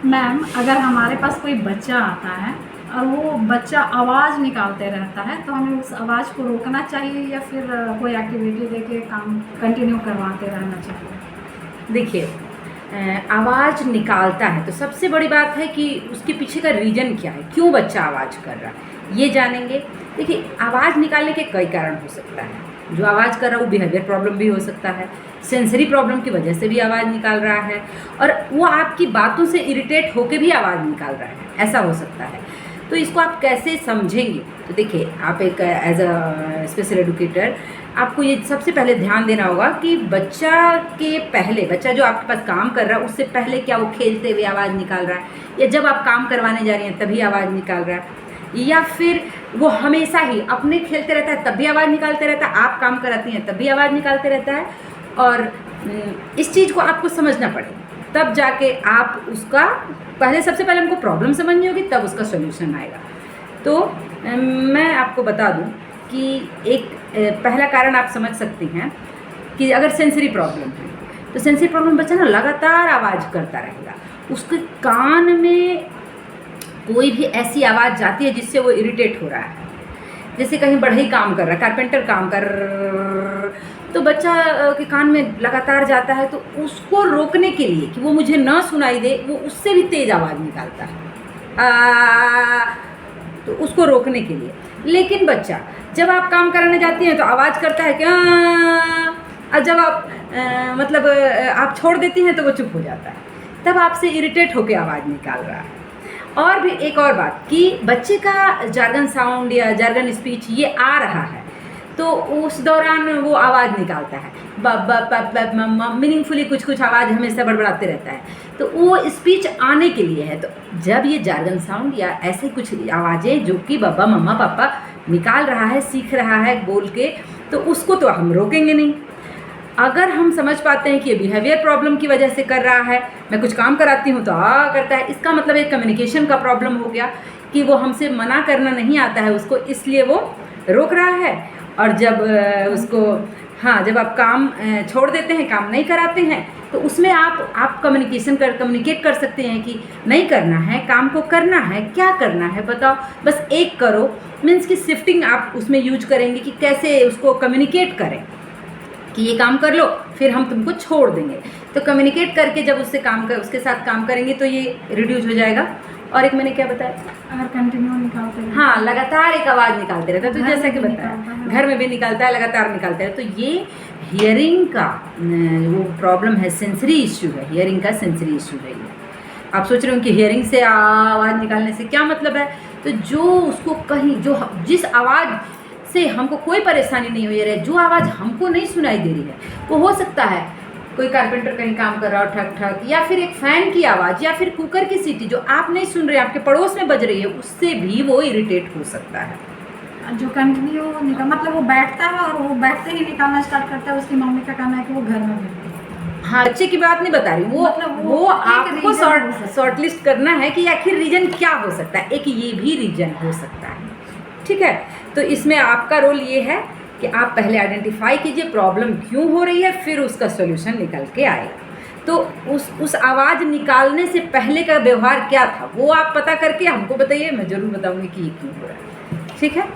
Ma'am, अगर हमारे पास कोई बच्चा आता है और वो बच्चा आवाज़ निकालते रहता है तो हमें उस आवाज़ को रोकना चाहिए या फिर कोई एक्टिविटी देके काम कंटिन्यू करवाते रहना चाहिए? देखिए, आवाज़ निकालता है तो सबसे बड़ी बात है कि उसके पीछे का रीज़न क्या है, क्यों बच्चा आवाज़ कर रहा है, ये जानेंगे। देखिए, आवाज़ निकालने के कई कारण हो सकता है। जो आवाज़ कर रहा है वो बिहेवियर प्रॉब्लम भी हो सकता है, सेंसरी प्रॉब्लम की वजह से भी आवाज़ निकाल रहा है, और वो आपकी बातों से इरिटेट होकर भी आवाज़ निकाल रहा है, ऐसा हो सकता है। तो इसको आप कैसे समझेंगे? तो देखिए, आप एक एज अ स्पेशल एजुकेटर आपको ये सबसे पहले ध्यान देना होगा कि बच्चा जो आपके पास काम कर रहा है उससे पहले क्या वो खेलते हुए आवाज़ निकाल रहा है, या जब आप काम करवाने जा रही हैं तभी आवाज़ निकाल रहा है, या फिर वो हमेशा ही अपने खेलते रहता है तब भी आवाज़ निकालते रहता है, आप काम कराती हैं तब भी आवाज़ निकालते रहता है। और इस चीज़ को आपको समझना पड़ेगा, तब जाके आप उसका सबसे पहले हमको प्रॉब्लम समझनी होगी, तब उसका सोल्यूशन आएगा। तो मैं आपको बता दूं कि एक पहला कारण आप समझ सकती हैं कि अगर सेंसरी प्रॉब्लम है तो सेंसरी प्रॉब्लम बच्चा ना लगातार आवाज़ करता रहेगा, उसके कान में कोई भी ऐसी आवाज़ जाती है जिससे वो इरिटेट हो रहा है। जैसे कहीं बढ़ई काम कर रहा है, कारपेंटर काम कर, तो बच्चा के कान में लगातार जाता है, तो उसको रोकने के लिए कि वो मुझे ना सुनाई दे, वो उससे भी तेज़ आवाज़ निकालता है, तो उसको रोकने के लिए। लेकिन बच्चा जब आप काम कराने जाती हैं तो आवाज़ करता है क्या, और जब आप आप छोड़ देती हैं तो वो चुप हो जाता है, तब आपसे इरिटेट होकर आवाज़ निकाल रहा है। और भी एक और बात कि बच्चे का जार्गन साउंड या जार्गन स्पीच ये आ रहा है, तो उस दौरान वो आवाज़ निकालता है, मीनिंगफुली कुछ आवाज़ हमेशा बड़बड़ाते रहता है, तो वो स्पीच आने के लिए है। तो जब ये जार्गन साउंड या ऐसे कुछ आवाज़ें जो कि बब्बा मम्मा पापा निकाल रहा है, सीख रहा है बोल के, तो उसको तो हम रोकेंगे नहीं। अगर हम समझ पाते हैं कि ये बिहेवियर प्रॉब्लम की वजह से कर रहा है, मैं कुछ काम कराती हूँ तो करता है, इसका मतलब एक कम्युनिकेशन का प्रॉब्लम हो गया कि वो हमसे मना करना नहीं आता है उसको, इसलिए वो रोक रहा है। और जब जब आप काम छोड़ देते हैं, काम नहीं कराते हैं, तो उसमें आप कम्युनिकेट कर सकते हैं कि नहीं करना है, काम को करना है, क्या करना है बताओ, बस एक करो। मीन्स कि शिफ्टिंग आप उसमें यूज करेंगे कि कैसे उसको कम्युनिकेट करें कि ये काम कर लो फिर हम तुमको छोड़ देंगे। तो कम्युनिकेट करके जब उसके साथ काम करेंगे तो ये रिड्यूस हो जाएगा। और एक मैंने क्या बताया, अगर कंटिन्यू निकालते हैं, हाँ, लगातार एक आवाज़ निकालते रहता है, तो जैसा कि बताया घर में भी निकालता है, लगातार निकालता है, तो ये हियरिंग का वो प्रॉब्लम है, सेंसरी इश्यू है, हियरिंग का सेंसरी इश्यू है ये। आप सोच रहे हो कि हियरिंग से आवाज़ निकालने से क्या मतलब है, तो जिस आवाज़ से हमको कोई परेशानी नहीं हो रही है, जो आवाज़ हमको नहीं सुनाई दे रही है, वो हो सकता है कोई कारपेंटर कहीं काम कर रहा हो ठक ठक, या फिर एक फ़ैन की आवाज़, या फिर कुकर की सीटी जो आप नहीं सुन रहे, आपके पड़ोस में बज रही है, उससे भी वो इरिटेट हो सकता है। जो कंटिन्यू मतलब वो बैठता है और वो बैठते ही निकालना स्टार्ट करता है, उसकी मम्मी का कहना है कि वो घर में बैठती है। हाँ, बच्चे की बात नहीं बता रही हूँ, वो आपको शॉर्ट लिस्ट करना है कि आखिर रीज़न क्या हो सकता है। एक ये भी रीज़न हो सकता है, ठीक है। तो इसमें आपका रोल ये है कि आप पहले आइडेंटिफाई कीजिए प्रॉब्लम क्यों हो रही है, फिर उसका सॉल्यूशन निकल के आएगा। तो उस आवाज़ निकालने से पहले का व्यवहार क्या था वो आप पता करके हमको बताइए, मैं ज़रूर बताऊंगी कि ये क्यों हो रहा है, ठीक है।